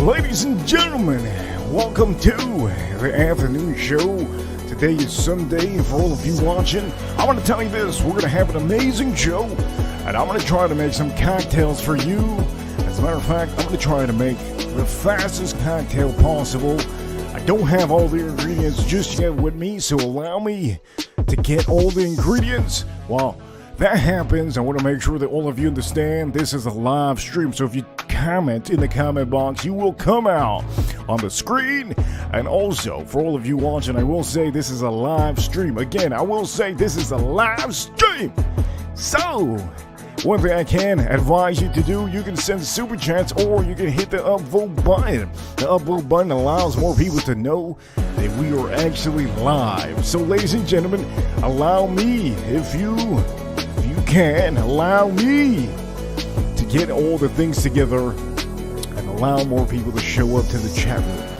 Ladies and gentlemen, welcome to the afternoon show. Today is Sunday, and for all of you watching, I want to tell you this, we're going to have an amazing show, and I'm going to try to make some cocktails for you. As a matter of fact, I'm going to try to make the fastest cocktail possible. I don't have all the ingredients just yet with me, so allow me to get all the ingredients. While that happens, I want to make sure that all of you understand this is a live stream, so if you comment in the comment box, you will come out on the screen. And also, for all of you watching, I will say this is a live stream. Again, I will say this is a live stream. So, one thing I can advise you to do, you can send super chats or you can hit the upvote button. The upvote button allows more people to know that we are actually live. So, ladies and gentlemen, allow me, if you can, allow me to get all the things together and allow more people to show up to the chat room.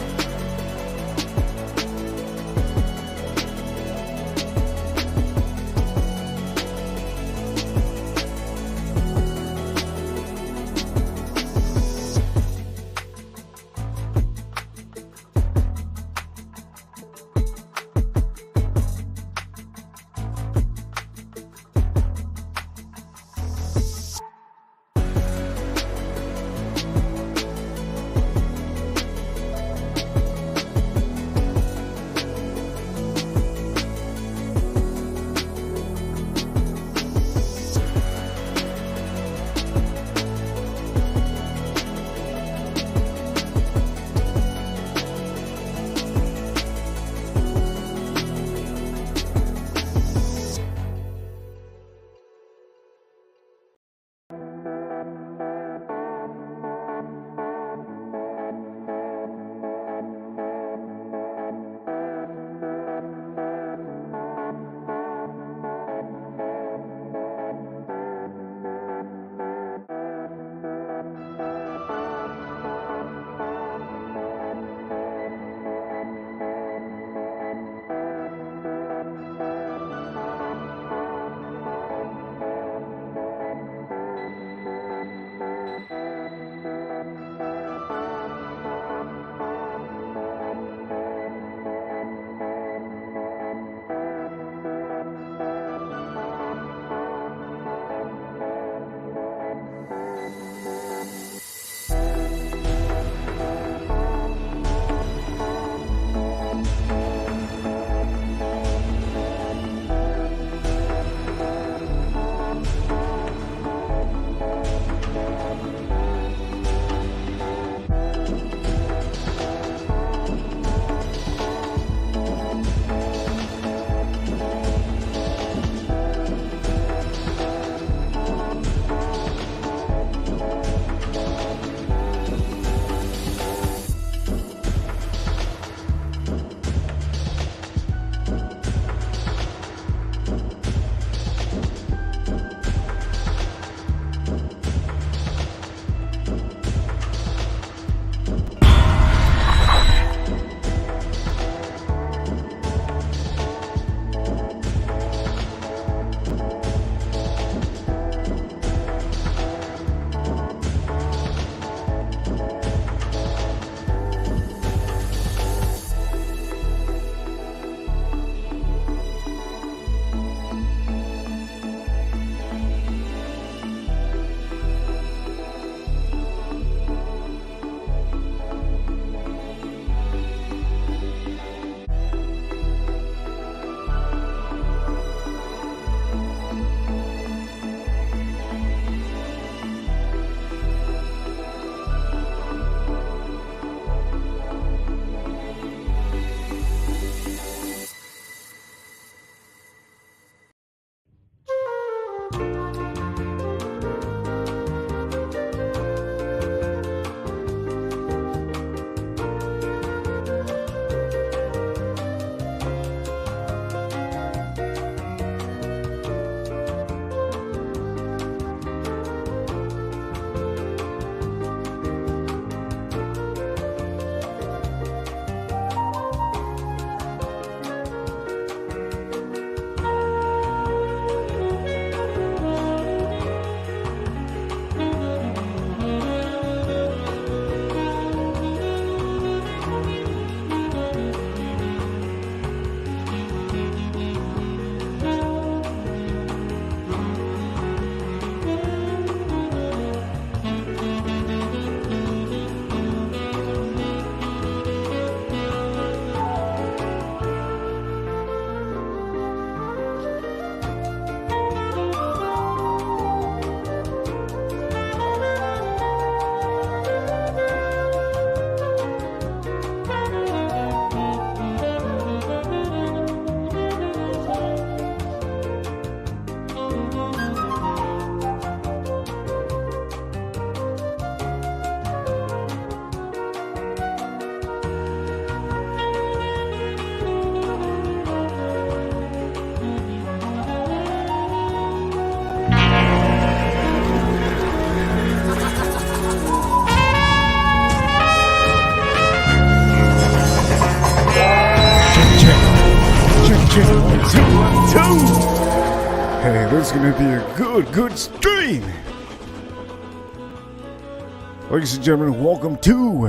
this is gonna be a good stream. Ladies and gentlemen, welcome to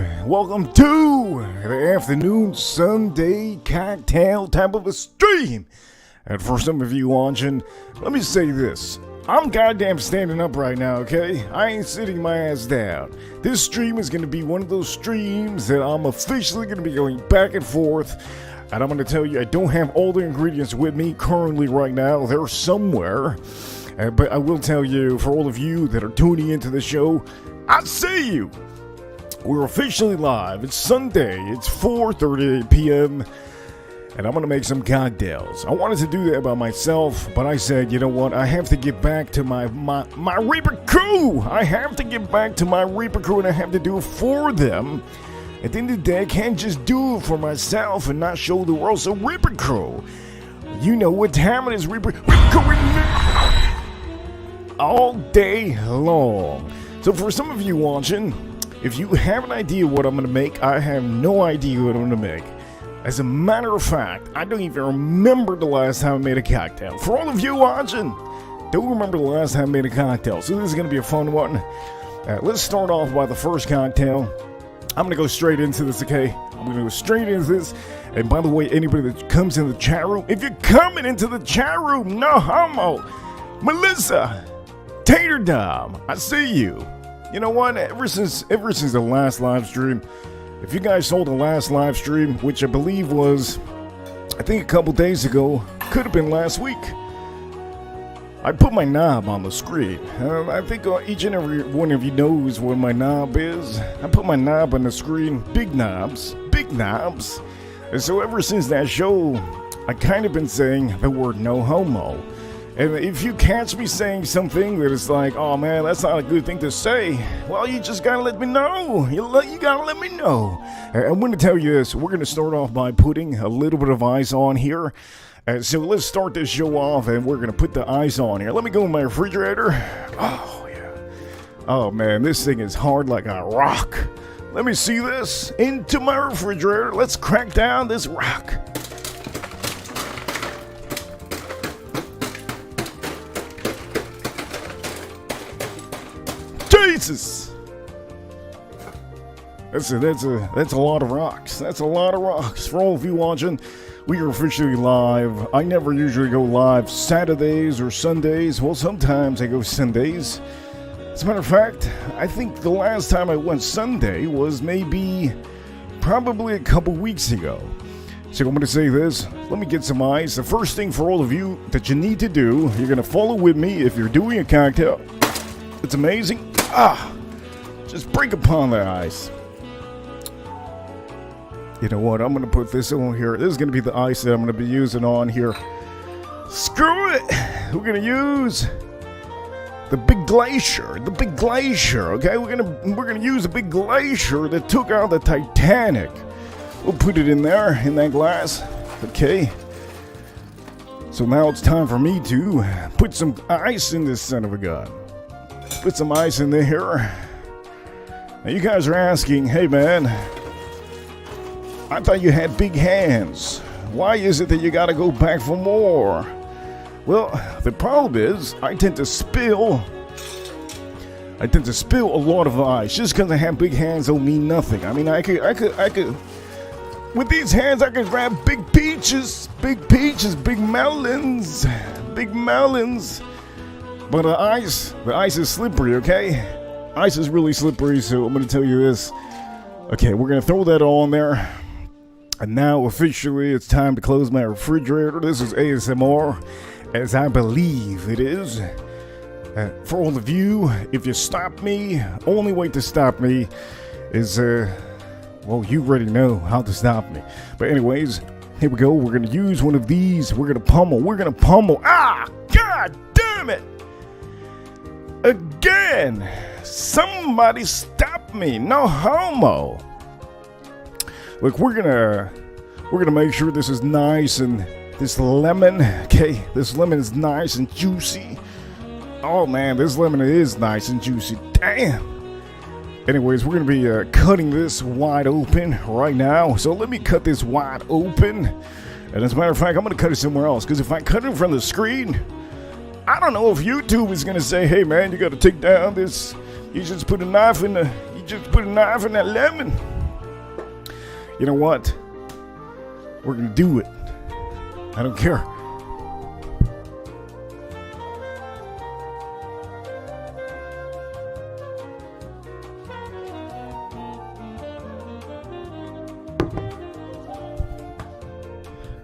the afternoon Sunday cocktail type of a stream. And for some of you watching, let me say this. I'm goddamn standing up right now, okay? I ain't sitting my ass down. This stream is going to be one of those streams that I'm officially going to be going back and forth. And I'm going to tell you, I don't have all the ingredients with me currently right now. They're somewhere. But I will tell you, for all of you that are tuning into the show, I see you. We're officially live. It's Sunday. It's 4:38 p.m. And I'm going to make some cocktails. I wanted to do that by myself, but I said, you know what? I have to get back to my Reaper crew. I have to get back to my Reaper crew, and I have to do it for them. At the end of the day, I can't just do it for myself and not show the world. So Reaper crew, you know what time it is, Reaper. We're going all day long. So for some of you watching, if you have an idea what I'm going to make, I have no idea what I'm going to make. As a matter of fact, I don't even remember the last time I made a cocktail. For all of you watching, don't remember the last time I made a cocktail. So this is going to be a fun one. Let's start off by the first cocktail. I'm going to go straight into this, okay? I'm going to go straight into this. And by the way, anybody that comes in the chat room, if you're coming into the chat room, no homo. Melissa, Tater Dom, I see you. You know what? Ever since the last live stream, if you guys saw the last live stream, which I believe was, I think a couple days ago, could have been last week, I put my knob on the screen. I think each and every one of you knows what my knob is. I put my knob on the screen, big knobs. And so ever since that show, I kind of been saying the word no homo. And if you catch me saying something that is like, oh man, that's not a good thing to say, well, you just gotta let me know. You gotta let me know. I'm gonna tell you this. We're gonna start off by putting a little bit of ice on here. So let's start this show off, and we're gonna put the ice on here. Let me go in my refrigerator. Oh yeah. Oh man, this thing is hard like a rock. Let me see this into my refrigerator. Let's crack down this rock. Jesus! That's a lot of rocks. That's a lot of rocks. For all of you watching, we are officially live. I never usually go live Saturdays or Sundays. Well, sometimes I go Sundays. As a matter of fact, I think the last time I went Sunday was probably a couple weeks ago. So I'm going to say this. Let me get some ice. The first thing for all of you that you need to do, you're going to follow with me if you're doing a cocktail. It's amazing. Just break upon the ice. You know what? I'm going to put this on here. This is going to be the ice that I'm going to be using on here. Screw it. We're going to use the big glacier. The big glacier, okay? We're going to use the big glacier that took out the Titanic. We'll put it in there, in that glass. Okay. So now it's time for me to put some ice in this son of a gun. Put some ice in there. Now you guys are asking, hey man, I thought you had big hands. Why is it that you gotta go back for more? Well, the problem is I tend to spill a lot of ice. Just because I have big hands don't mean nothing. I mean, I could with these hands I could grab big peaches, big melons. But the ice is slippery, okay? Ice is really slippery, so I'm going to tell you this. Okay, we're going to throw that all in there. And now, officially, it's time to close my refrigerator. This is ASMR, as I believe it is. For all of you, if you stop me, only way to stop me is, well, you already know how to stop me. But anyways, here we go. We're going to use one of these. We're going to pummel. Ah, God damn it. Again, somebody stop me. No homo. Look, we're gonna make sure this is nice, and this lemon, okay, this lemon is nice and juicy. Oh man, this lemon is nice and juicy. Damn. Anyways, we're gonna be cutting this wide open right now. So let me cut this wide open. And as a matter of fact, I'm gonna cut it somewhere else, because if I cut it in front of the screen, I don't know if YouTube is gonna say, hey man, you gotta take down this. You just put a knife in that lemon. You know what? We're gonna do it. I don't care.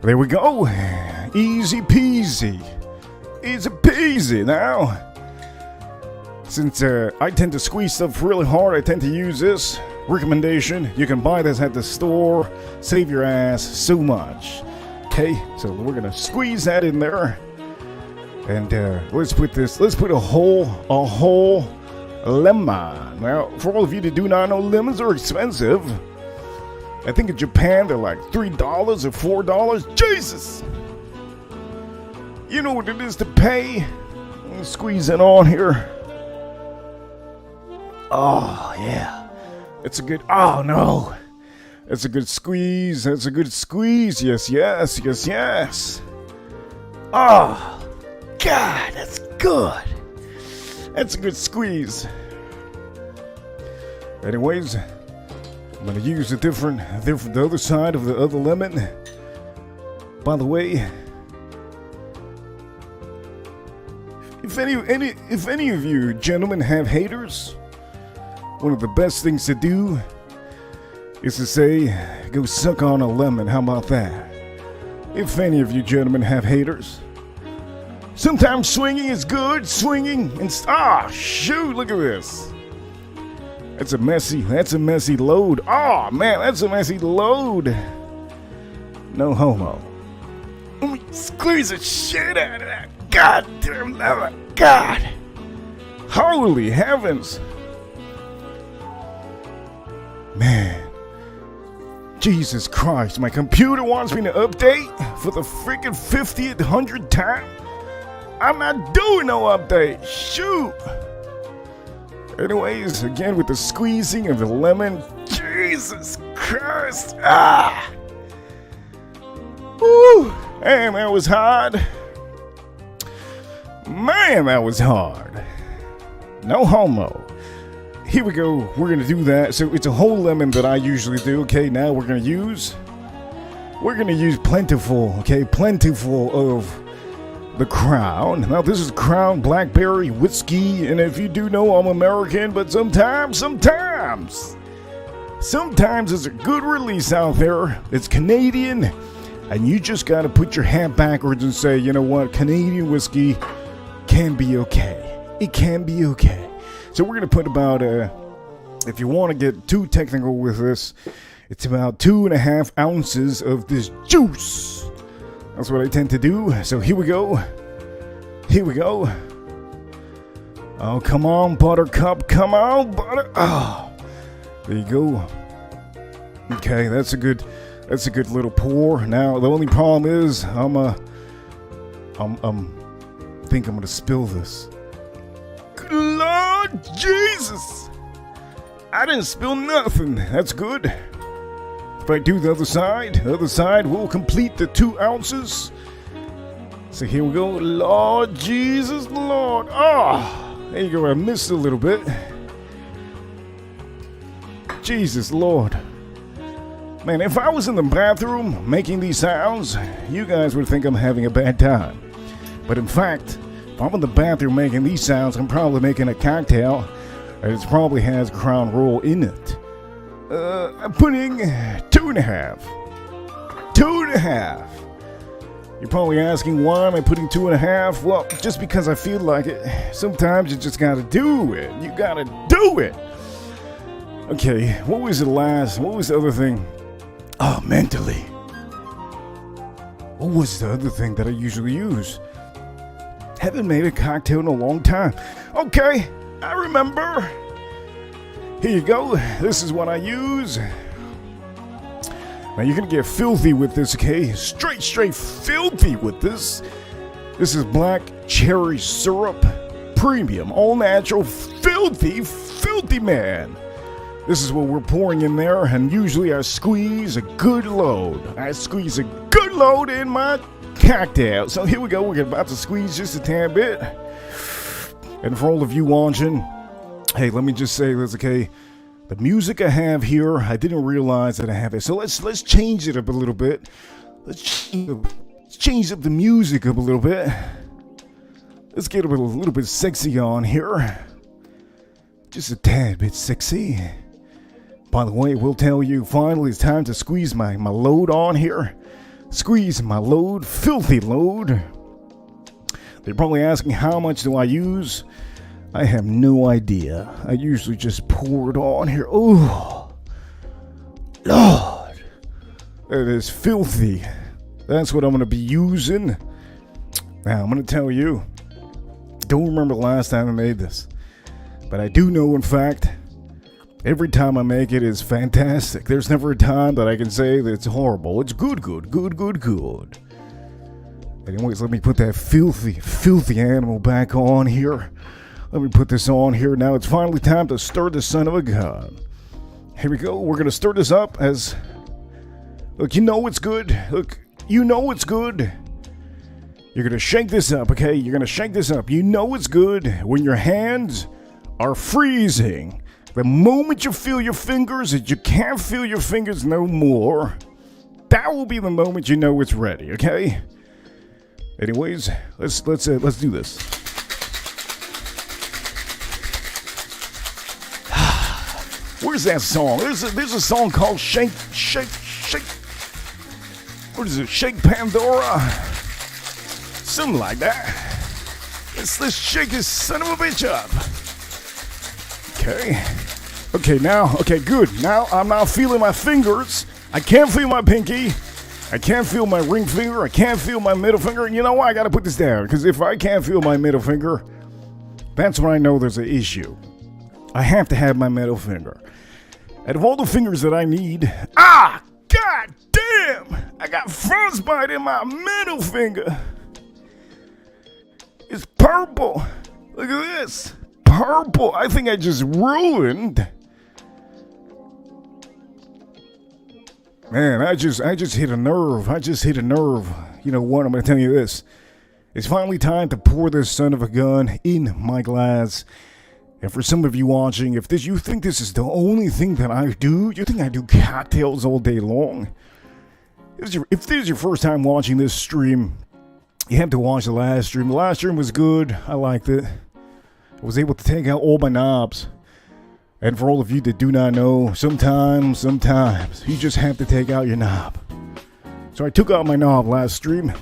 There we go. Easy peasy. Easy peasy. Now, since I tend to squeeze stuff really hard, I tend to use this recommendation. You can buy this at the store. Save your ass so much. Okay, so we're gonna squeeze that in there, and let's put a whole lemon. Now, for all of you that do not know, lemons are expensive. I think in Japan they're like $3 or $4. Jesus! You know what it is to pay? Squeeze it on here. Oh, yeah. It's a good... Oh, no. That's a good squeeze. That's a good squeeze. Yes, yes, yes, yes. Oh, God, that's good. That's a good squeeze. Anyways, I'm going to use the other side of the other lemon. By the way, if any of you gentlemen have haters, one of the best things to do is to say, go suck on a lemon. How about that? If any of you gentlemen have haters. Sometimes swinging is good. Swinging and... Ah, shoot, look at this. That's a messy load. Oh, man, that's a messy load. No homo. Let me squeeze the shit out of that goddamn lemon. God. Holy heavens. Man. Jesus Christ, my computer wants me to update for the freaking 50th, 100th time. I'm not doing no update. Shoot. Anyways, again with the squeezing of the lemon. Jesus Christ. Ah. Woo. Man, that was hard. Man, that was hard. No homo. Here we go. We're going to do that. So it's a whole lemon that I usually do. Okay, now we're going to use plentiful, okay? Plentiful of the Crown. Now this is Crown Blackberry Whiskey, and if you do know, I'm American, but sometimes there's a good release out there. It's Canadian, and you just gotta put your hat backwards and say, you know what, Canadian whiskey can be okay. It can be okay. So we're gonna put about, if you want to get too technical with this, it's about 2.5 ounces of this juice. That's what I tend to do. So here we go. Here we go. Oh, come on, buttercup. Come on, butter. Oh, there you go. Okay, that's a good little pour. Now the only problem is think I'm gonna spill this. Good Lord Jesus! I didn't spill nothing. That's good. If I do the other side will complete the 2 ounces. So here we go. Lord Jesus, Lord. Oh, there you go. I missed a little bit. Jesus, Lord. Man, if I was in the bathroom making these sounds, you guys would think I'm having a bad time. But in fact, if I'm in the bathroom making these sounds, I'm probably making a cocktail. And it probably has Crown Royal in it. I'm putting 2.5. 2.5. You're probably asking why am I putting 2.5? Well, just because I feel like it. Sometimes you just gotta do it. You gotta do it. Okay, what was the other thing? Oh, mentally. What was the other thing that I usually use? Haven't made a cocktail in a long time. Okay, I remember. Here you go. This is what I use. Now you're gonna get filthy with this, okay? Straight filthy with this. This is black cherry syrup, premium, all natural, filthy man. This is what we're pouring in there, and usually I squeeze a good load. I squeeze a good load in my cocktail. So here we go. We're about to squeeze just a tad bit. And for all of you watching, hey, let me just say this, okay? The music I have here, I didn't realize that I have it. So let's change it up a little bit. Let's change up the music up a little bit. Let's get a little bit sexy on here. Just a tad bit sexy. By the way, we'll tell you, finally it's time to squeeze my load on here. Squeeze my load, filthy load. They're probably asking how much do I use? I have no idea. I usually just pour it on here. Oh, Lord. That is filthy. That's what I'm going to be using. Now, I'm going to tell you. Don't remember the last time I made this. But I do know, in fact, every time I make it is fantastic. There's never a time that I can say that it's horrible. It's good. Anyways, let me put that filthy animal back on here. Let me put this on here. Now it's finally time to stir the son of a gun. Here we go. We're going to stir this up as... Look, you know it's good. Look, you know it's good. You're going to shake this up, okay? You're going to shake this up. You know it's good when your hands are freezing. The moment you feel your fingers, that you can't feel your fingers no more, that will be the moment you know it's ready, okay? Anyways, let's do this. Where's that song? There's a song called Shake. What is it? Shake Pandora? Something like that. Let's shake this son of a bitch up. Okay, now, okay, good. Now I'm not feeling my fingers. I can't feel my pinky. I can't feel my ring finger. I can't feel my middle finger. And you know what? I gotta put this down. Because if I can't feel my middle finger, that's when I know there's an issue. I have to have my middle finger. Out of all the fingers that I need, god damn! I got frostbite in my middle finger. It's purple. Look at this. Purple. I think I just ruined. Man, I just hit a nerve. You know what? I'm going to tell you this. It's finally time to pour this son of a gun in my glass. And for some of you watching, if you think this is the only thing that I do, you think I do cocktails all day long? If this is your first time watching this stream, you have to watch the last stream. The last stream was good. I liked it. I was able to take out all my knobs. And for all of you that do not know, sometimes you just have to take out your knob. So I took out my knob last stream.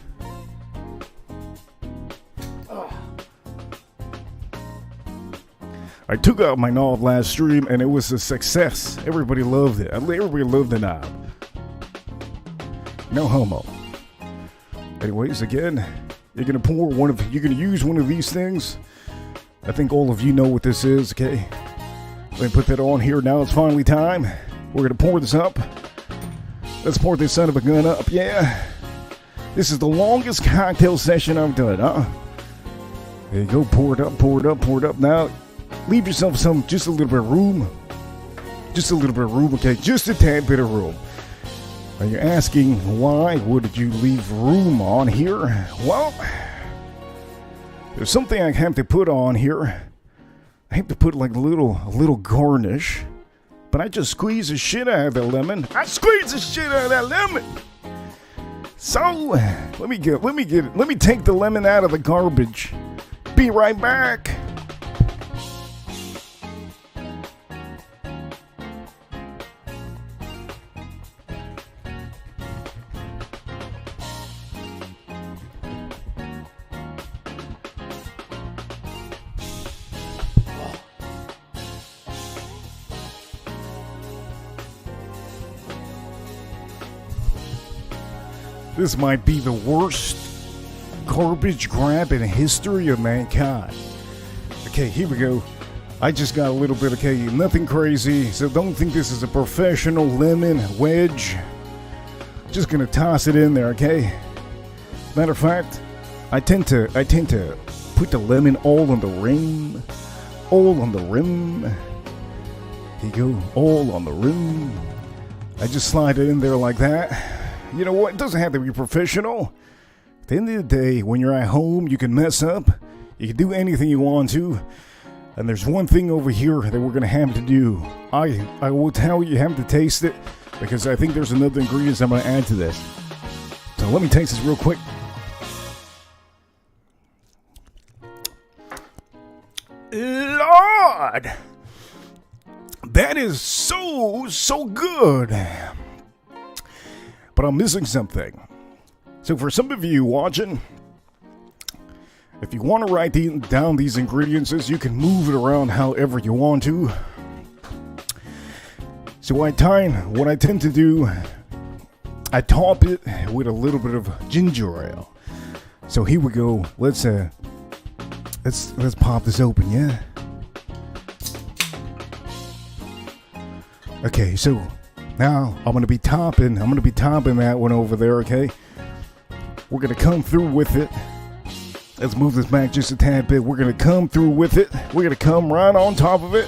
I took out my knob last stream and it was a success. Everybody loved it. Everybody loved the knob. No homo. Anyways, again, you're gonna use one of these things. I think all of you know what this is, okay? Let me put that on here. Now it's finally time. We're gonna pour this up. Let's pour this son of a gun up, yeah. This is the longest cocktail session I've done, huh? There you go, pour it up. Now, leave yourself just a little bit of room. Okay? Just a tad bit of room. Are you asking why would you leave room on here? Well, there's something I have to put on here. I have to put like a little garnish. But I just squeeze the shit out of that lemon. So, let me take the lemon out of the garbage. Be right back. This might be the worst garbage grab in the history of mankind. Okay, here we go. I just got a little bit, okay, nothing crazy, so don't think this is a professional lemon wedge. Just gonna toss it in there, okay? Matter of fact, I tend to put the lemon all on the rim. Here you go, all on the rim. I just slide it in there like that. You know what? It doesn't have to be professional. At the end of the day, when you're at home, you can mess up. You can do anything you want to. And there's one thing over here that we're going to have to do. I will tell you have to taste it, because I think there's another ingredient I'm going to add to this. So let me taste this real quick. Lord! That is so good. But I'm missing something. So for some of you watching, if you want to write down these ingredients, you can move it around however you want to. So what I tend to do, I top it with a little bit of ginger ale. So here we go. Let's pop this open, yeah? Okay, so now I'm gonna be topping that one over there, okay? We're gonna come through with it. Let's move this back just a tad bit. We're gonna come through with it. We're gonna come right on top of it.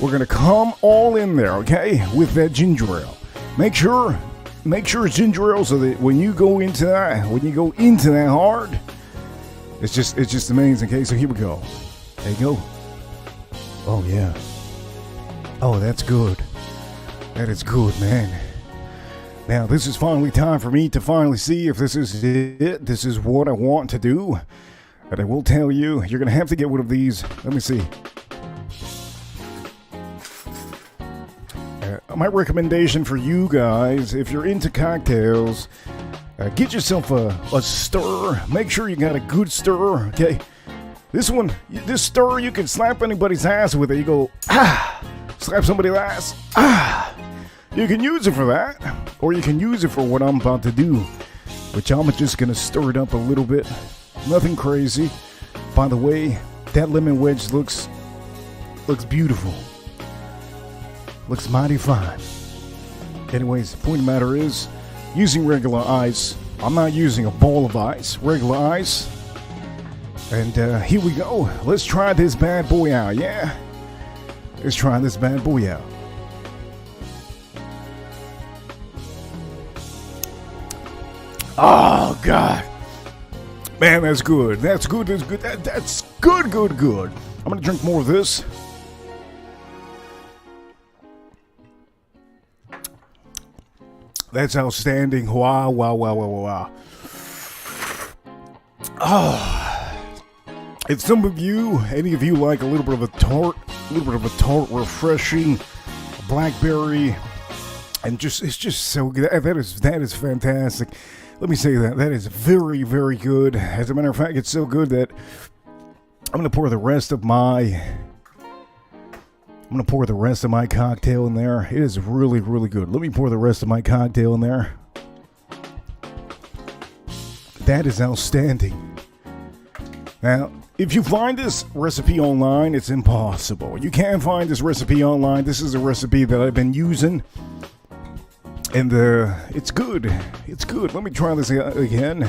We're gonna come all in there, okay? With that ginger ale. Make sure it's ginger ale so that when you go into that hard, it's just amazing. Okay, so here we go. There you go. Oh yeah. Oh, that's good. That is good, man. Now, this is finally time for me to finally see if this is it. This is what I want to do. And I will tell you, you're going to have to get one of these. Let me see. My recommendation for you guys, if you're into cocktails, get yourself a stir. Make sure you got a good stir, okay? This stir, you can slap anybody's ass with it. You go, slap somebody's ass, You can use it for that, or you can use it for what I'm about to do, which I'm just going to stir it up a little bit. Nothing crazy. By the way, that lemon wedge looks beautiful. Looks mighty fine. Anyways, the point of the matter is, using regular ice. I'm not using a ball of ice, regular ice. And here we go. Let's try this bad boy out, yeah? Let's try this bad boy out. Oh, God. Man, that's good. That's good. That's good. That's good, good, good. I'm going to drink more of this. That's outstanding. Wow, wow, wow, wow, wow. Oh. If some of you, any of you like a little bit of a tart, refreshing Blackberry, and it's just so good. That is fantastic. Let me say that is very, very good. As a matter of fact, it's so good that I'm gonna pour the rest of my cocktail in there. It is really, really good. Let me pour the rest of my cocktail in there. That is outstanding. Now, if you find this recipe online, it's impossible. You can't find this recipe online. This is a recipe that I've been using. And it's good. It's good. Let me try this again.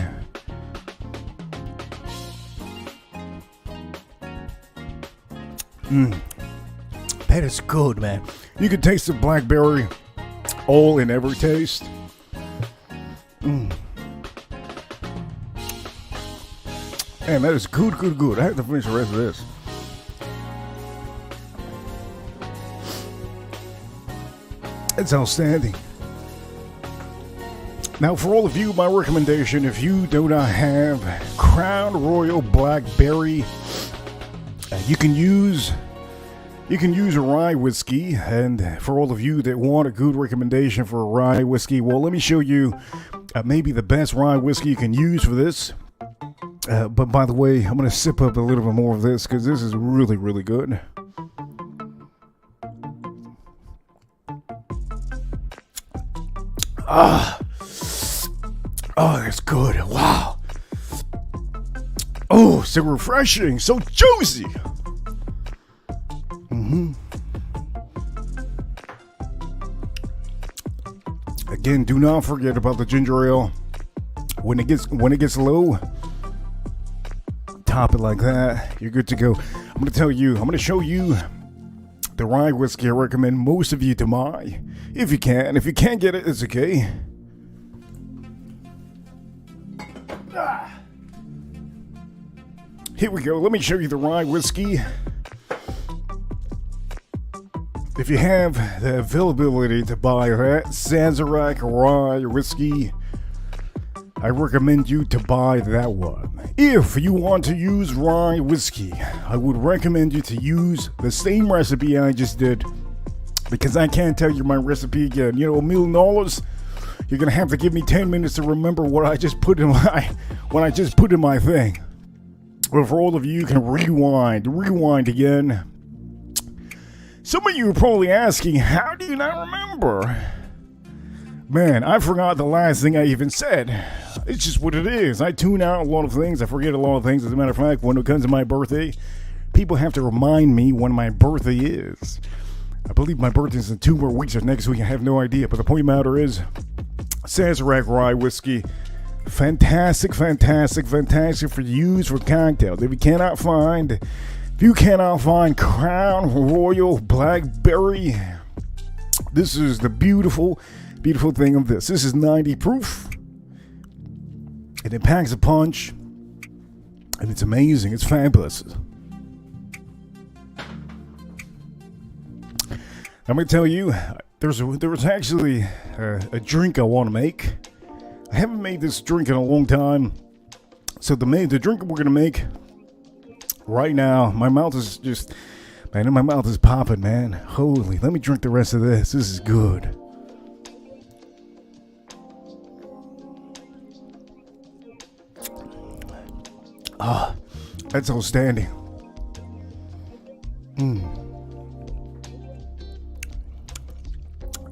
That is good, man. You can taste the blackberry all in every taste. Man, that is good, good, good. I have to finish the rest of this. It's outstanding. Now, for all of you, my recommendation, if you do not have Crown Royal Blackberry, you can use a rye whiskey. And for all of you that want a good recommendation for a rye whiskey, well, let me show you maybe the best rye whiskey you can use for this. But by the way, I'm going to sip up a little bit more of this because this is really, really good. Oh, that's good. Wow. Oh, so refreshing, so juicy. Again, do not forget about the ginger ale. When it gets low, top it like that. You're good to go. I'm going to show you the rye whiskey I recommend most of you to buy. If you can. If you can't get it, it's okay. Here we go. Let me show you the rye whiskey. If you have the availability to buy that Sazerac rye whiskey, I recommend you to buy that one. If you want to use rye whiskey, I would recommend you to use the same recipe I just did, because I can't tell you my recipe again. You know, $1 million, you're gonna have to give me 10 minutes to remember what I just put in my thing. But for all of you can rewind again. Some of you are probably asking, how do you not remember? Man, I forgot the last thing I even said. It's just what it is. I tune out a lot of things. I forget a lot of things. As a matter of fact, when it comes to my birthday, people have to remind me when my birthday is. I believe my birthday is in 2 more weeks or next week. I have no idea. But the point of the matter is, Sazerac rye whiskey, fantastic for use for cocktails. If you cannot find Crown Royal Blackberry, this is the beautiful thing of this. This is 90 proof, and it packs a punch, and it's amazing. It's fabulous. I'm gonna tell you, there was actually a drink I want to make. I haven't made this drink in a long time, so the drink we're gonna make right now, my mouth is popping, man. Holy, let me drink the rest of this. This is good. Ah, that's outstanding.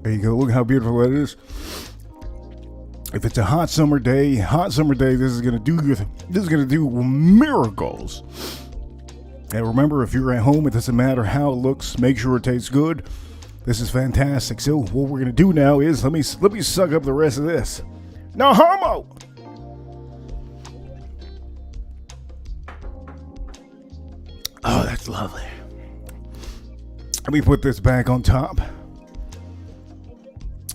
There you go. Look how beautiful that is. If it's a hot summer day, this is gonna do miracles. And remember, if you're at home, it doesn't matter how it looks. Make sure it tastes good. This is fantastic. So what we're gonna do now is let me suck up the rest of this. No homo. Oh, that's lovely. Let me put this back on top.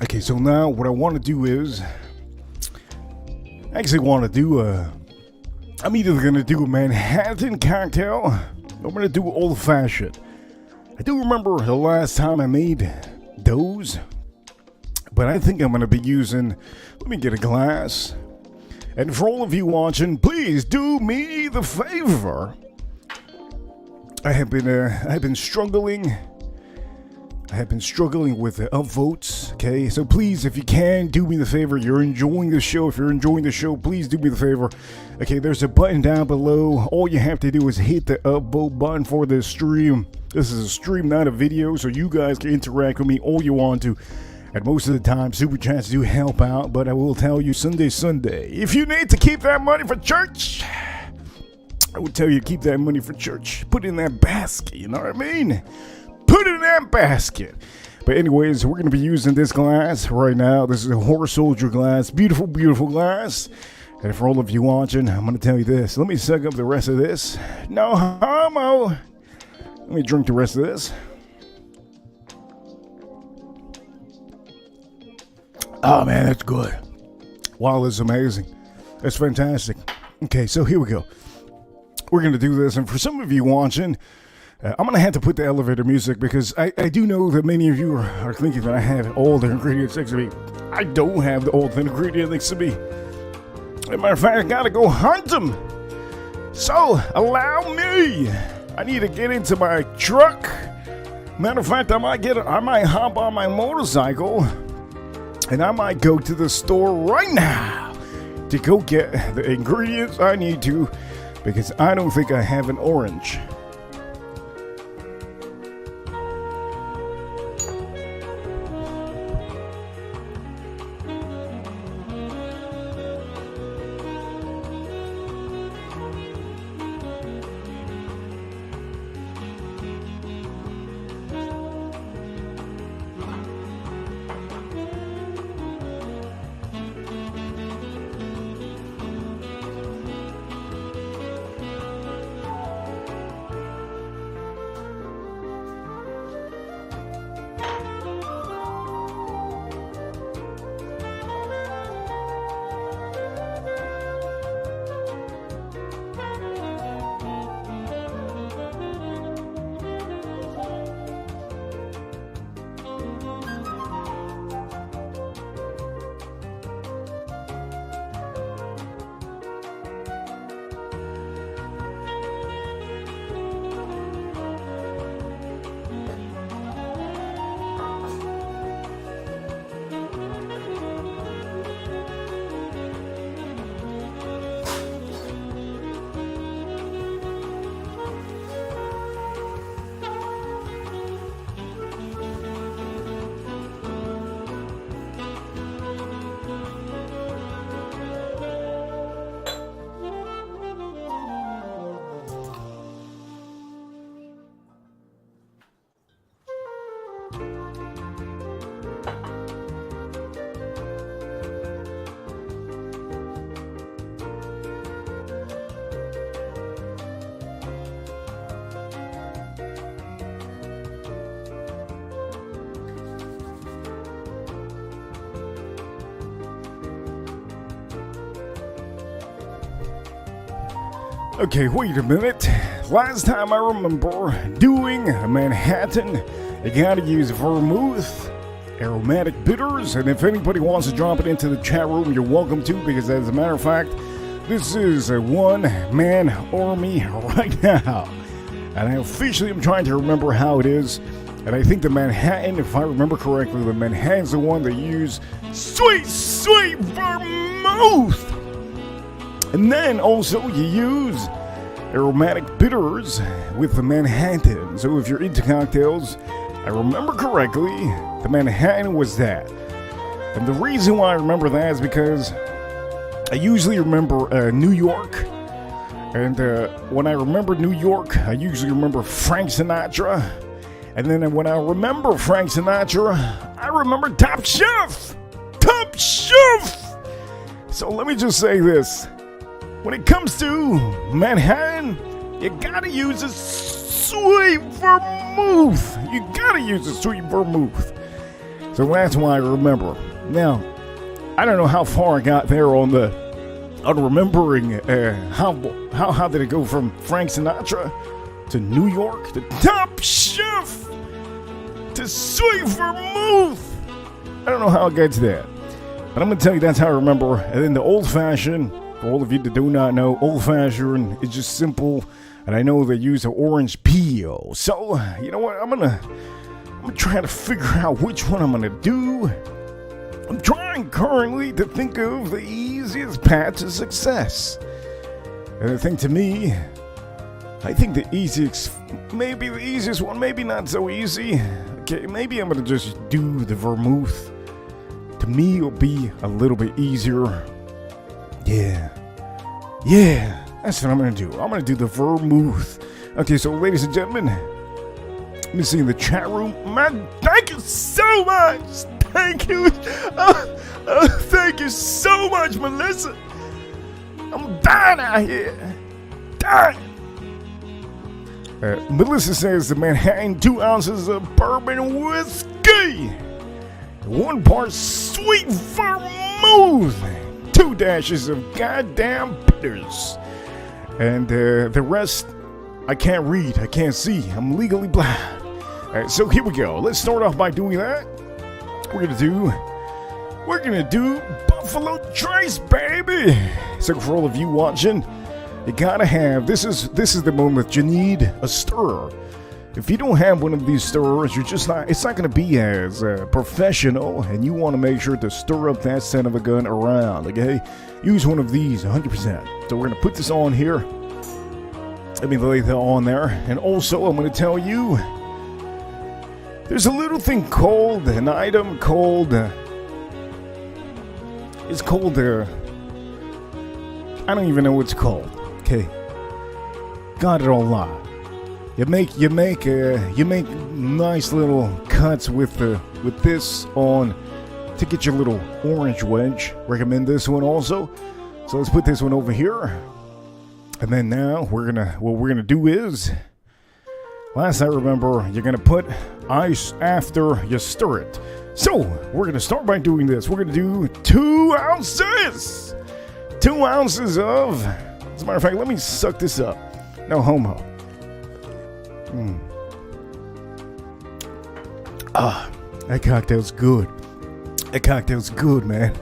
Okay, so now what I want to do is, I'm either going to do a Manhattan cocktail, or I'm going to do old fashioned. I do remember the last time I made those, but I think I'm going to be using, let me get a glass. And for all of you watching, please do me the favor. I've been struggling with the upvotes, okay? So please, if you can, do me the favor. You're enjoying the show. If you're enjoying the show, please do me the favor. Okay, there's a button down below. All you have to do is hit the upvote button for this stream. This is a stream, not a video, so you guys can interact with me all you want to. And most of the time, Super Chats do help out, but I will tell you, Sunday, if you need to keep that money for church, I would tell you to keep that money for church. Put it in that basket, you know what I mean? Put it in that basket. But anyways, we're going to be using this glass right now. This is a Horse Soldier glass. Beautiful glass. And for all of you watching, I'm going to tell you this. Let me suck up the rest of this. No homo. Let me drink the rest of this. Oh, man, that's good. Wow, this is amazing. That's fantastic. Okay, so here we go. We're going to do this. And for some of you watching, I'm going to have to put the elevator music, because I do know that many of you are thinking that I have all the ingredients next to me. I don't have all the ingredients next to me. As a matter of fact, I got to go hunt them. So, allow me. I need to get into my truck. Matter of fact, I might hop on my motorcycle, and I might go to the store right now to go get the ingredients I need to, because I don't think I have an orange. Okay, wait a minute. Last time I remember doing a Manhattan, you gotta use vermouth, aromatic bitters, and if anybody wants to drop it into the chat room, you're welcome to, because as a matter of fact, this is a one-man army right now. And I officially am trying to remember how it is. And I think the Manhattan, if I remember correctly, the Manhattan's the one that use sweet, sweet vermouth. And then also you use aromatic bitters with the Manhattan. So if you're into cocktails, I remember correctly, the Manhattan was that. And the reason why I remember that is because I usually remember New York. And when I remember New York, I usually remember Frank Sinatra. And then when I remember Frank Sinatra, I remember Top Chef! Top Chef! So let me just say this. When it comes to Manhattan, you gotta use a sweet vermouth. You gotta use a sweet vermouth. So that's why I remember. Now, I don't know how far I got there on remembering how did it go from Frank Sinatra to New York to Top Chef to sweet vermouth. I don't know how it gets there, but I'm gonna tell you that's how I remember. And then the old fashioned. For all of you that do not know, old-fashioned is just simple, and I know they use an orange peel. So, you know what? I'm gonna try to figure out which one I'm gonna do. I'm trying currently to think of the easiest path to success. And I think to me, the easiest one, maybe not so easy. Okay, maybe I'm gonna just do the vermouth. To me, it'll be a little bit easier. Yeah, that's what I'm gonna do. I'm gonna do the vermouth. Okay, so ladies and gentlemen, let me see in the chat room. Man, thank you so much. Thank you. Thank you so much, Melissa. I'm dying out here. Dying. Melissa says the Manhattan, 2 ounces of bourbon whiskey, 1 part sweet vermouth, 2 dashes of goddamn bitters, and the rest I can't read, I can't see, I'm legally blind. Alright, so here we go. Let's start off by doing that. We're gonna do Buffalo Trace, baby. So for all of you watching, you gotta have this is the moment you need a stirrer. If you don't have one of these stirrers, it's not going to be as professional, and you want to make sure to stir up that son of a gun around, okay? Use one of these, 100%. So we're going to put this on here. Let me lay that on there. And also, I'm going to tell you, there's a little thing called, an item called, it's called, I don't even know what it's called, okay? Got it online. You make nice little cuts with this on to get your little orange wedge. Recommend this one also. So let's put this one over here. And then now what we're gonna do is, last I remember, you're gonna put ice after you stir it. So we're gonna start by doing this. We're gonna do 2 ounces. 2 ounces of, as a matter of fact, let me suck this up. No homo. That cocktail's good. That cocktail's good, man.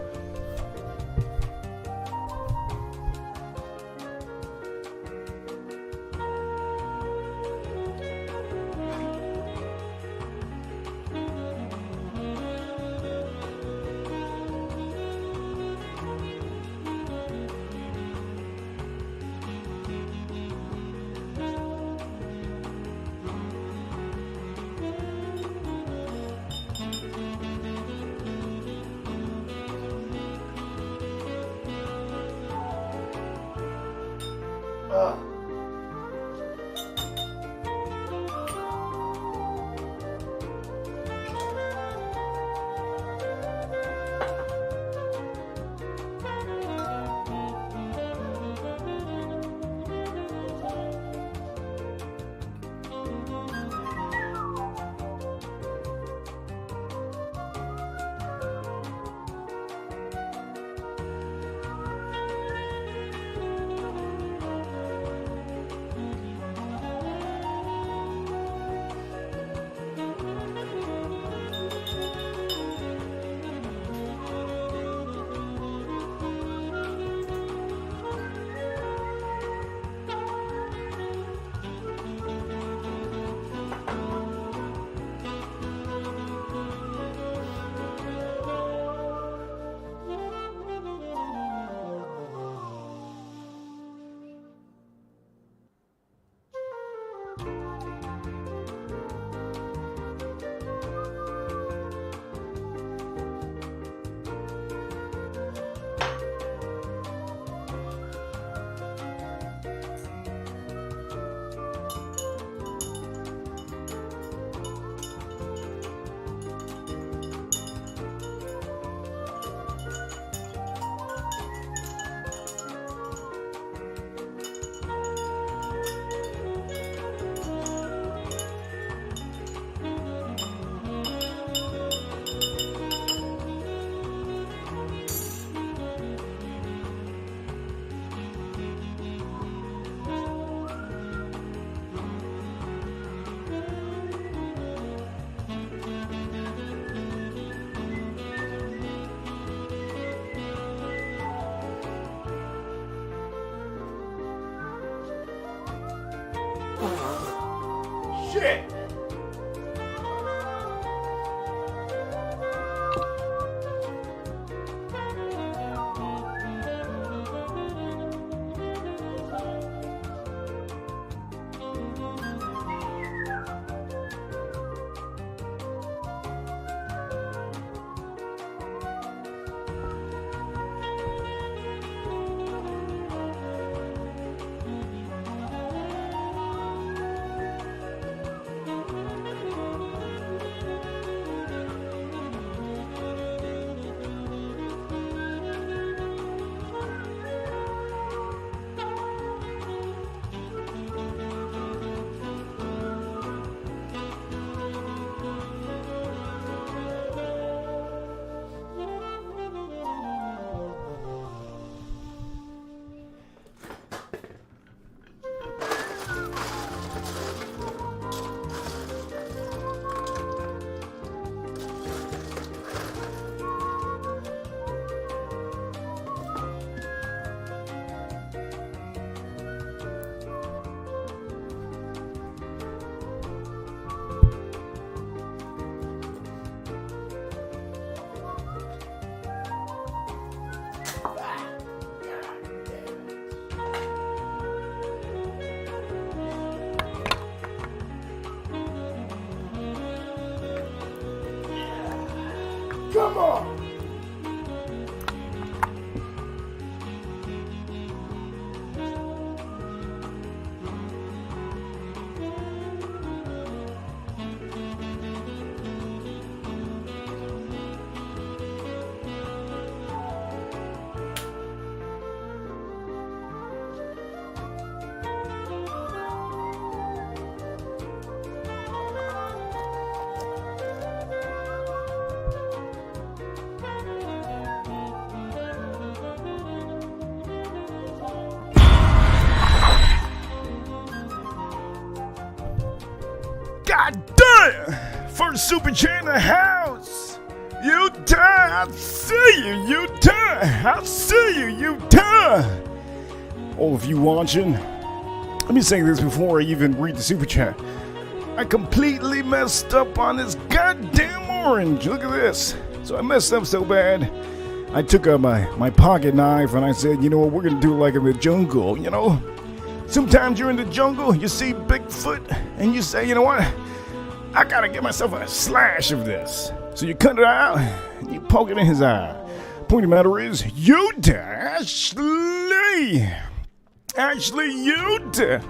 shit! Come on! God damn! First super chat in the house! Utah! I see you, Utah! I see you, Utah! All of you watching, let me say this before I even read the super chat. I completely messed up on this goddamn orange. Look at this. So I messed up so bad. I took out my pocket knife and I said, you know what, we're gonna do it like in the jungle, you know? Sometimes you're in the jungle, you see Bigfoot, and you say, you know what? I gotta get myself a slash of this. So you cut it out, and you poke it in his eye. Point of the matter is, Utah, Ashley, Utah.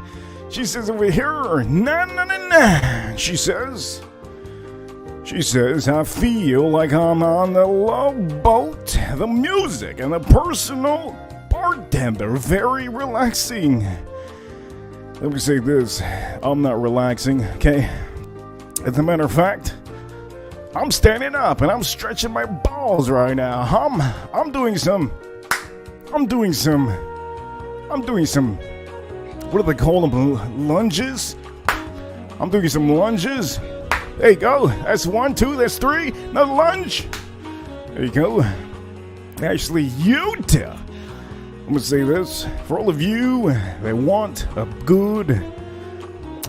She says over here, nah. She says, I feel like I'm on the Love Boat. The music and the personal bartender, very relaxing. Let me say this, I'm not relaxing, okay? As a matter of fact, I'm standing up and I'm stretching my balls right now. I'm doing some, what do they call them, lunges? I'm doing some lunges. There you go, that's 1, 2, that's 3, another lunge. There you go. Actually, Utah. I'm gonna say this, for all of you that want a good,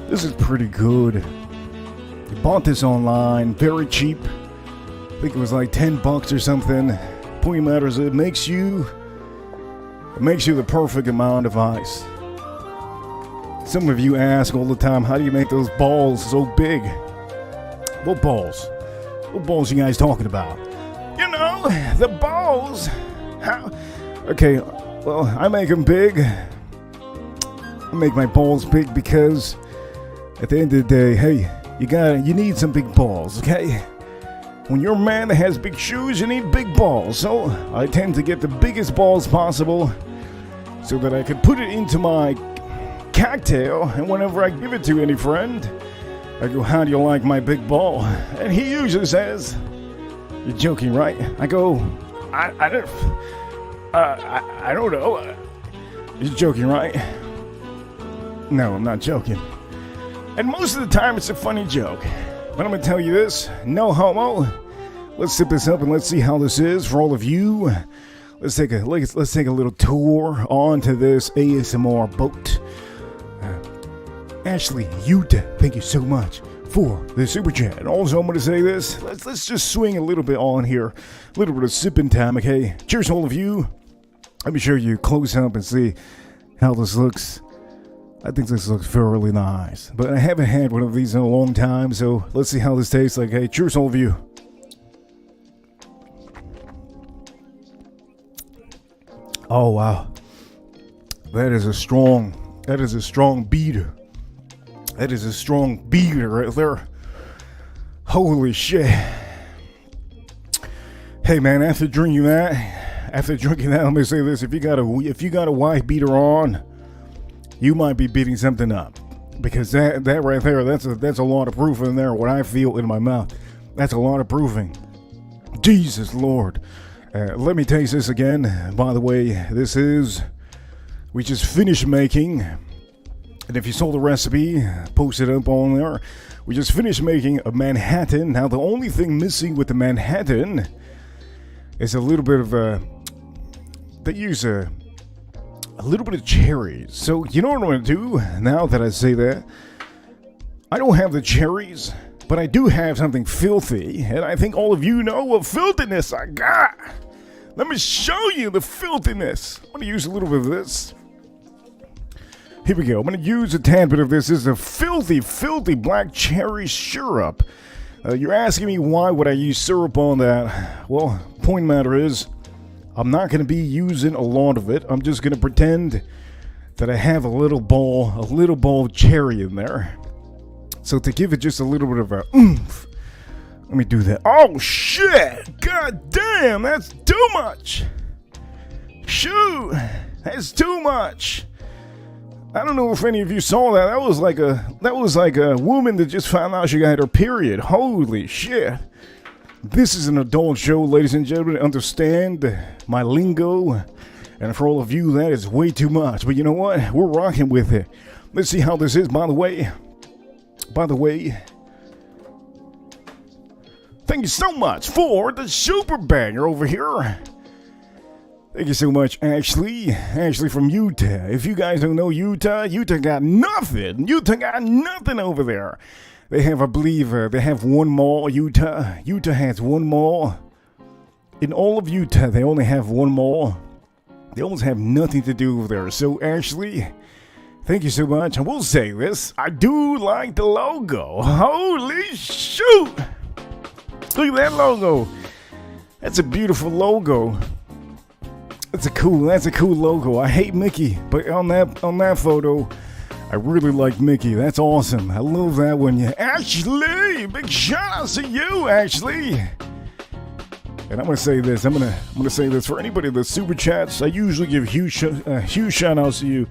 this is pretty good. I bought this online, very cheap. I think it was like $10 or something. Point matters, it makes you the perfect amount of ice. Some of you ask all the time, how do you make those balls so big? What balls? What balls you guys talking about? You know, the balls. How? Okay, well, I make them big. I make my balls big because at the end of the day, hey, you need some big balls, okay? When you're a man that has big shoes, you need big balls. So I tend to get the biggest balls possible so that I can put it into my cocktail, and whenever I give it to any friend, I go, how do you like my big ball? And he usually says, you're joking, right? I go, I don't know. You're joking, right? No, I'm not joking. And most of the time, it's a funny joke. But I'm gonna tell you this: no homo. Let's sip this up and let's see how this is for all of you. Let's take a little tour onto this ASMR boat. Ashley Utah, thank you so much for the super chat. And also, I'm going to say this. Let's just swing a little bit on here. A little bit of sipping time, okay? Cheers to all of you. Let me show you close up and see how this looks. I think this looks fairly nice. But I haven't had one of these in a long time, so let's see how this tastes like. Hey, cheers to all of you. Oh, wow. That is a strong beater. That is a strong beater right there. Holy shit. Hey man, after drinking that, let me say this: if you got a wife beater on, you might be beating something up, because that right there, that's a lot of proof in there. What I feel in my mouth, that's a lot of proofing. Jesus Lord. Let me taste this again. By the way, we just finished making. And if you saw the recipe, post it up on there. We just finished making a Manhattan. Now, the only thing missing with the Manhattan is a little bit of they use a little bit of cherries. So, you know what I'm going to do now that I say that? I don't have the cherries, but I do have something filthy. And I think all of you know what filthiness I got. Let me show you the filthiness. I'm going to use a little bit of this. Here we go. I'm going to use a tad bit of this. This is a filthy, filthy black cherry syrup. You're asking me why would I use syrup on that? Well, point matter is, I'm not going to be using a lot of it. I'm just going to pretend that I have a little ball of cherry in there. So to give it just a little bit of a oomph, let me do that. Oh shit! God damn, that's too much! Shoot! That's too much! I don't know if any of you saw that. That was like a woman that just found out she got her period. Holy shit. This is an adult show, ladies and gentlemen. Understand my lingo. And for all of you, that is way too much. But you know what? We're rocking with it. Let's see how this is. By the way, thank you so much for the super banger over here. Thank you so much, Ashley. Ashley from Utah. If you guys don't know Utah got nothing. Utah got nothing over there. They have, I believe, they have one mall, Utah. Utah has one mall. In all of Utah, they only have one mall. They almost have nothing to do over there. So, Ashley, thank you so much. I will say this. I do like the logo. Holy shoot. Look at that logo. That's a beautiful logo. That's a cool logo. I hate Mickey, but on that photo, I really like Mickey. That's awesome. I love that one. Yeah, Ashley, big shout out to you, Ashley. And I'm gonna say this. I'm gonna say this for anybody that super chats. I usually give huge shout outs to you,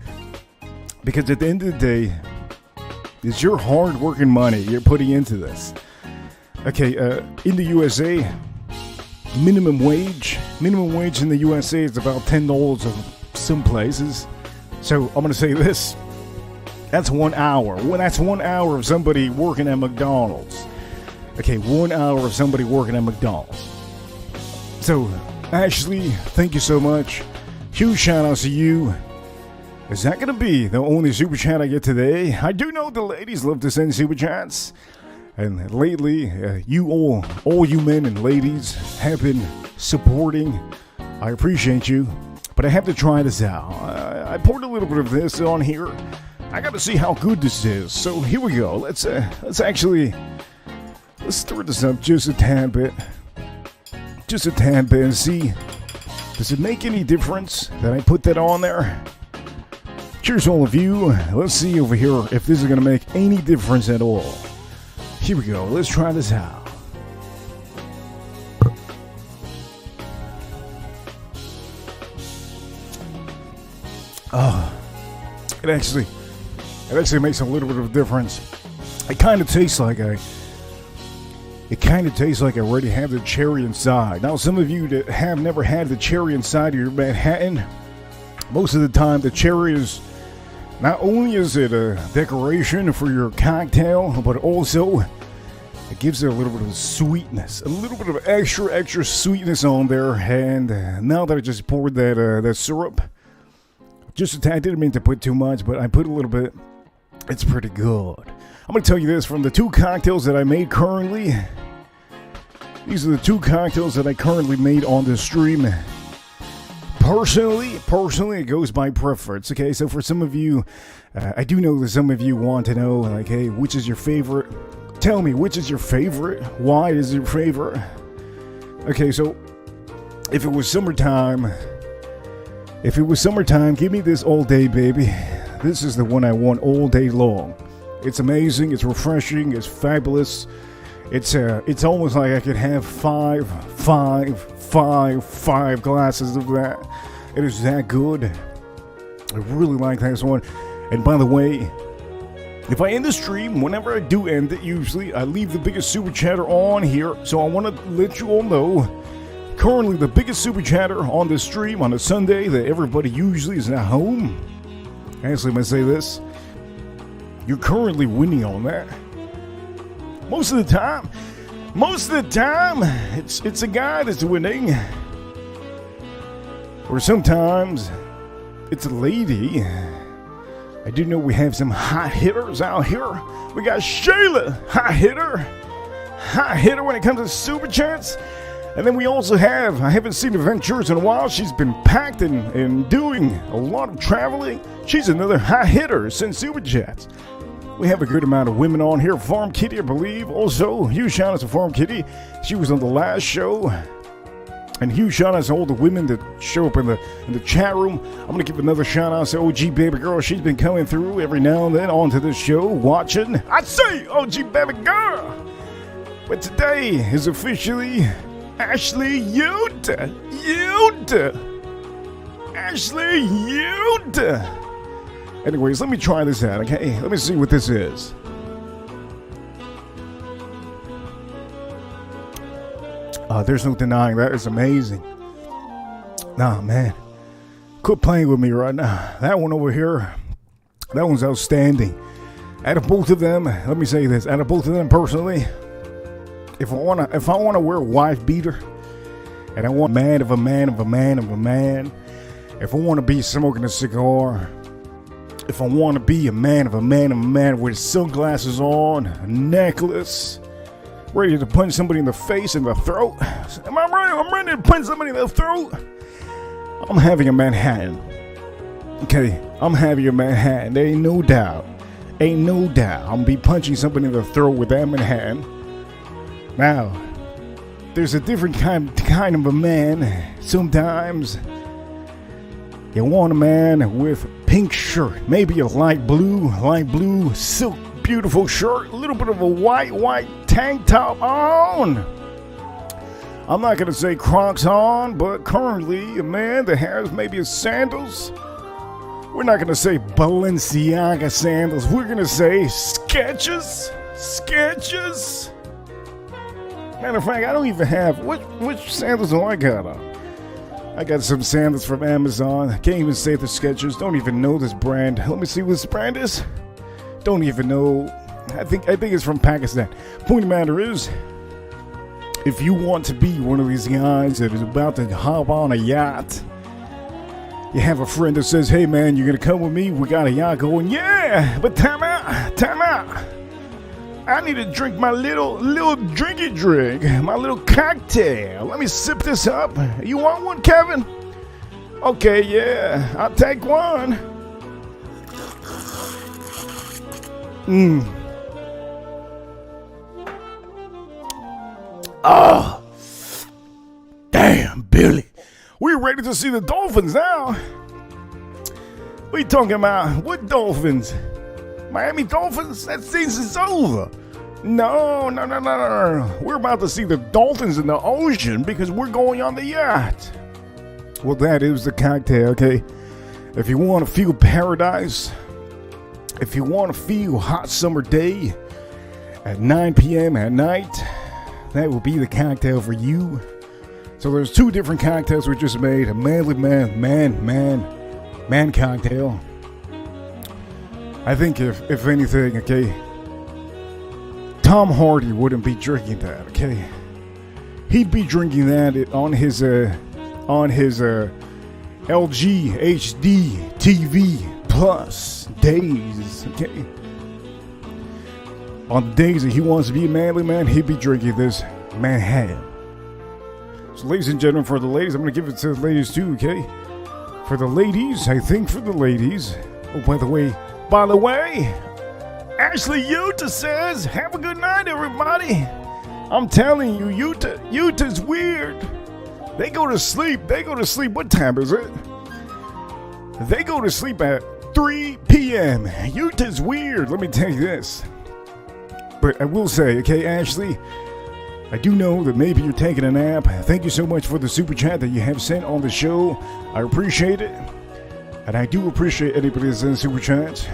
because at the end of the day, it's your hard working money you're putting into this. Okay, in the USA. Minimum wage in the USA is about $10 in some places. So I'm gonna say this: that's 1 hour. That's 1 hour of somebody working at McDonald's. Okay, 1 hour of somebody working at McDonald's. So, Ashley, thank you so much. Huge shout out to you. Is that gonna be the only super chat I get today? I do know the ladies love to send super chats. And lately, you all you men and ladies have been supporting. I appreciate you, but I have to try this out. I poured a little bit of this on here. I got to see how good this is. So here we go. Let's stir this up just a tad bit, and see. Does it make any difference that I put that on there? Cheers, all of you. Let's see over here if this is gonna make any difference at all. Here we go. Let's try this out. Oh, it actually makes a little bit of a difference. It kind of tastes like I already have the cherry inside. Now, some of you that have never had the cherry inside of your Manhattan, most of the time the cherry is not only is it a decoration for your cocktail, but also it gives it a little bit of sweetness, a little bit of extra sweetness on there. And now that I just poured that syrup, just a tad, I didn't mean to put too much, but I put a little bit. It's pretty good. I'm going to tell you this from the 2 cocktails that I made currently. These are the 2 cocktails that I currently made on the stream. Personally, it goes by preference. Okay, so for some of you, I do know that some of you want to know, like, hey, which is your favorite? Tell me, which is your favorite? Why is it your favorite? Okay, so if it was summertime, give me this all day, baby. This is the one I want all day long. It's amazing, it's refreshing, it's fabulous. It's almost like I could have five glasses of that. It is that good. I really like this one. And by the way, if I end the stream, whenever I do end it, usually I leave the biggest super chatter on here. So I want to let you all know, currently the biggest super chatter on this stream on a Sunday that everybody usually is at home. Actually, I'm going to say this. You're currently winning on that. Most of the time, it's a guy that's winning. Or sometimes, it's a lady. I do know we have some hot hitters out here. We got Shayla, hot hitter when it comes to Super Chats. And then we also have, I haven't seen Adventures in a while. She's been packed and doing a lot of traveling. She's another hot hitter since Super Chats. We have a good amount of women on here. Farm Kitty, I believe. Also, huge shout out to Farm Kitty. She was on the last show. And huge shout out to all the women that show up in the chat room. I'm going to give another shout out to OG Baby Girl. She's been coming through every now and then onto this show, watching. I say OG Baby Girl. But today is officially Ashley Yuta. Ashley Yuta. Anyways, let me try this out, okay? Let me see what this is. There's no denying that is amazing. Nah, man. Quit playing with me right now. That one over here, that one's outstanding. Out of both of them, let me say this. Out of both of them, personally, if I wanna wear a wife beater, and I want man of a man, if I want to be smoking a cigar, if I want to be a man of a man with sunglasses on, a necklace, ready to punch somebody in the face and the throat. Am I right? I'm ready to punch somebody in the throat. I'm having a Manhattan. Okay, I'm having a Manhattan. There ain't no doubt. I'm gonna be punching somebody in the throat with that Manhattan. Now, there's a different kind of a man. Sometimes you want a man with pink shirt, maybe a light blue silk, beautiful shirt, a little bit of a white tank top on. I'm not gonna say Crocs on, but currently a man that has maybe a sandals. We're not gonna say Balenciaga sandals. We're gonna say Skechers. Matter of fact, I don't even have which sandals do I got on? I got some sandals from Amazon. I can't even say the Skechers. Don't even know this brand. Let me see what this brand is. Don't even know. I think it's from Pakistan. Point of the matter is, if you want to be one of these guys that is about to hop on a yacht, you have a friend that says, hey man, you're gonna come with me? We got a yacht going. Yeah, but time out. I need to drink my little drinky drink, my little cocktail. Let me sip this up. You want one, Kevin? Okay, yeah, I'll take one. Oh, damn, Billy. We're ready to see the Dolphins now. What are you talking about? What Dolphins? Miami Dolphins? That season's over. No. We're about to see the Dolphins in the ocean because we're going on the yacht. Well, that is the cocktail, okay? If you want to feel paradise, if you want to feel hot summer day at 9 p.m. at night, that will be the cocktail for you. So there's 2 different cocktails we just made. A manly man cocktail. I think if anything, okay, Tom Hardy wouldn't be drinking that, okay? He'd be drinking that on his LG HD TV Plus days, okay? On the days that he wants to be a manly man, he'd be drinking this Manhattan. So ladies and gentlemen, for the ladies, I'm going to give it to the ladies too, okay? For the ladies, I think for the ladies. Oh, by the way, Ashley Utah says, have a good night, everybody. I'm telling you, Utah's weird. They go to sleep. What time is it? They go to sleep at 3 p.m. Utah's weird. Let me tell you this. But I will say, okay, Ashley, I do know that maybe you're taking a nap. Thank you so much for the super chat that you have sent on the show. I appreciate it. And I do appreciate anybody that sends super chats.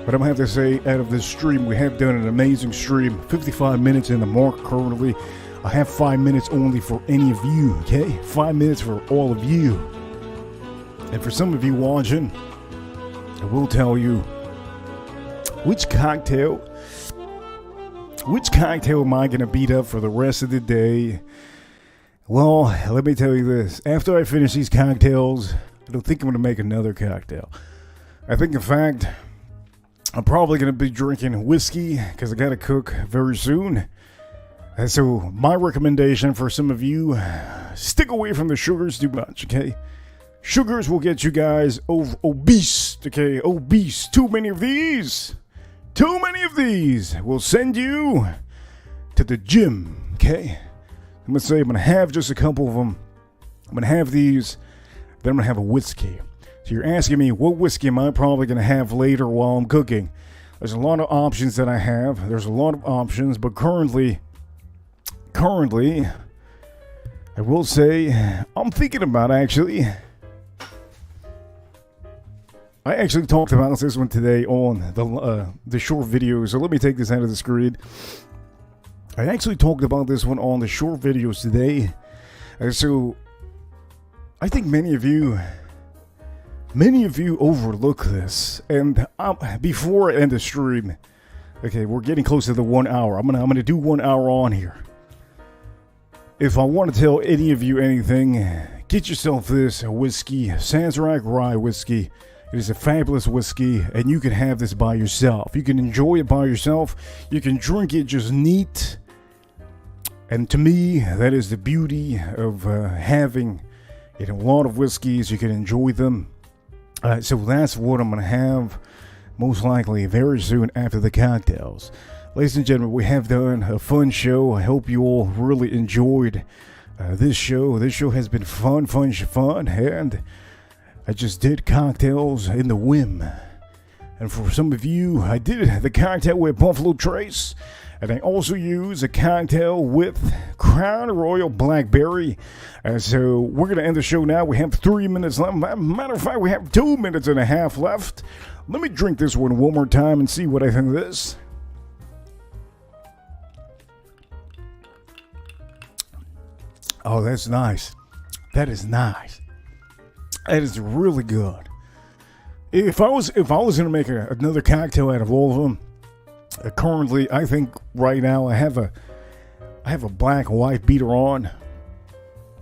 But I'm going to have to say, out of this stream, we have done an amazing stream. 55 minutes in the mark currently. I have 5 minutes only for any of you, okay? 5 minutes for all of you. And for some of you watching, I will tell you, which cocktail am I going to beat up for the rest of the day? Well, let me tell you this. After I finish these cocktails, I don't think I'm going to make another cocktail. I think, in fact, I'm probably going to be drinking whiskey because I got to cook very soon. And so my recommendation for some of you, stick away from the sugars too much, okay? Sugars will get you guys obese, okay? Obese. Too many of these will send you to the gym, okay? I'm going to say I'm going to have just a couple of them. I'm going to have these, then I'm going to have a whiskey. So you're asking me, what whiskey am I probably going to have later while I'm cooking? There's a lot of options that I have. There's a lot of options, but currently, I will say, I'm thinking about actually. I actually talked about this one today on the short video, so let me take this out of the screen. I actually talked about this one on the short videos today. So I think many of you overlook this. And before I end the stream, okay, we're getting close to the 1 hour. I'm gonna do 1 hour on here. If I want to tell any of you anything, get yourself this whiskey, Sazerac Rye whiskey. It is a fabulous whiskey, and you can have this by yourself. You can enjoy it by yourself. You can drink it just neat. And to me, that is the beauty of having a lot of whiskeys. You can enjoy them. So that's what I'm going to have most likely very soon after the cocktails. Ladies and gentlemen, we have done a fun show. I hope you all really enjoyed this show. This show has been fun, and I just did cocktails in the whim. And for some of you, I did the cocktail with Buffalo Trace. And I also use a cocktail with Crown Royal Blackberry. So we're going to end the show now. We have 3 minutes left. Matter of fact, we have 2 minutes and a half left. Let me drink this one more time and see what I think of this. Oh, that's nice. That is nice. That is really good. If I was going to make another cocktail out of all of them, currently, I think right now I have a black wife beater on.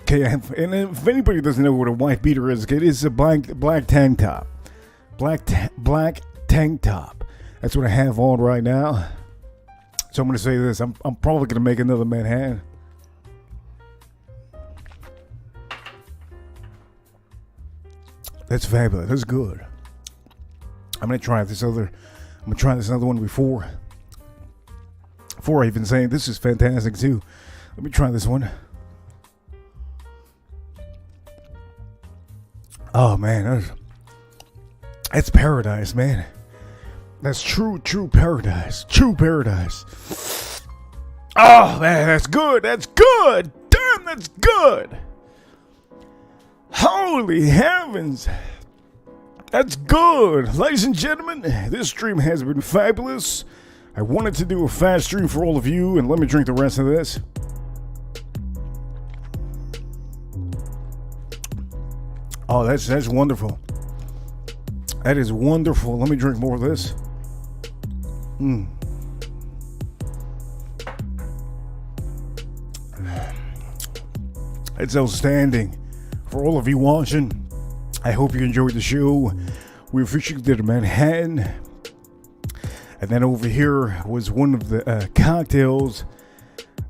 Okay, and if anybody doesn't know what a wife beater is, it is a black tank top. Black tank top. That's what I have on right now. So I'm going to say this. I'm probably going to make another Manhattan. That's fabulous. That's good. I'm going to try this other one before I even say this is fantastic too. Let me try this one. Oh man, that's paradise, man. That's true paradise. True paradise. Oh man, that's good. That's good. Damn, that's good. Holy heavens. That's good. Ladies and gentlemen, this stream has been fabulous. I wanted to do a fast stream for all of you, and let me drink the rest of this. Oh, that's wonderful. That is wonderful. Let me drink more of this. It's outstanding. For all of you watching, I hope you enjoyed the show. We officially did a Manhattan. And then over here was one of the cocktails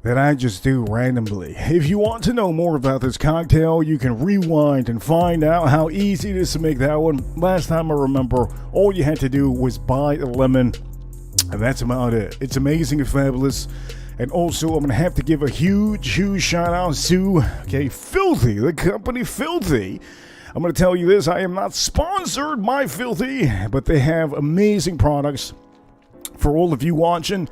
that I just do randomly. If you want to know more about this cocktail, you can rewind and find out how easy it is to make that one. Last time I remember, all you had to do was buy a lemon, and that's about it. It's amazing and fabulous. And also, I'm going to have to give a huge shout out to, Filthy, the company Filthy. I'm going to tell you this, I am not sponsored by Filthy, but they have amazing products for all of you watching.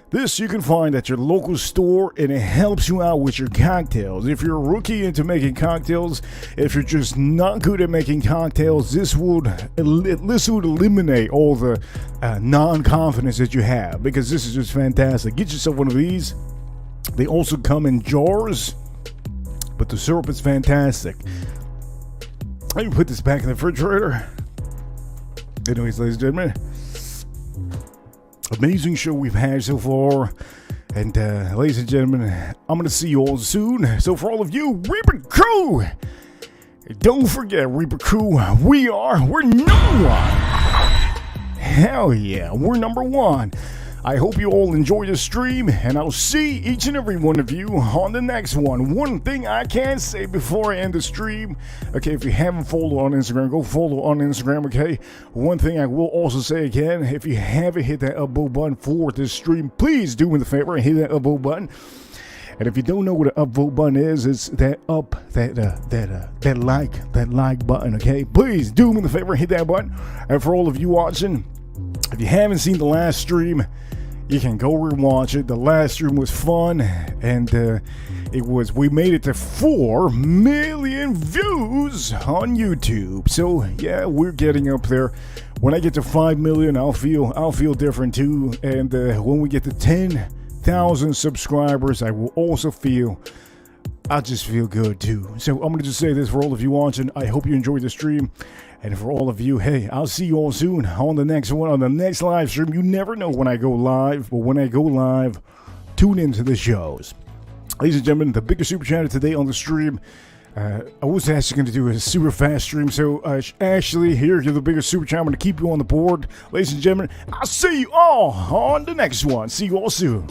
This you can find at your local store, and it helps you out with your cocktails. If you're a rookie into making cocktails, if you're just not good at making cocktails, this would eliminate all the non-confidence that you have, because this is just fantastic. Get yourself one of these. They also come in jars, but the syrup is fantastic. Let me put this back in the refrigerator. Anyways, ladies and gentlemen, amazing show we've had so far, and ladies and gentlemen, I'm going to see you all soon. So for all of you Reaper Crew, don't forget, Reaper Crew, we're number one. Hell yeah, we're number one. I hope you all enjoy the stream, and I'll see each and every one of you on the next one. One thing I can say before I end the stream, if you haven't followed on Instagram, go follow on Instagram, okay? One thing I will also say again, if you haven't hit that upvote button for this stream, please do me the favor and hit that upvote button. And if you don't know what an upvote button is, it's that like button, okay? Please do me the favor and hit that button. And for all of you watching, if you haven't seen the last stream, you can go rewatch it. The last stream was fun, and we made it to 4 million views on YouTube. So yeah, we're getting up there. When I get to 5 million, I'll feel different too. And when we get to 10,000 subscribers, I will also I'll just feel good too. So I'm gonna just say this for all of you watching. I hope you enjoyed the stream. And for all of you, hey, I'll see you all soon on the next one, on the next live stream. You never know when I go live, but when I go live, tune into the shows. Ladies and gentlemen, the biggest super chat today on the stream. I was actually going to do a super fast stream, so actually, here's the biggest super chat. I'm going to keep you on the board. Ladies and gentlemen, I'll see you all on the next one. See you all soon.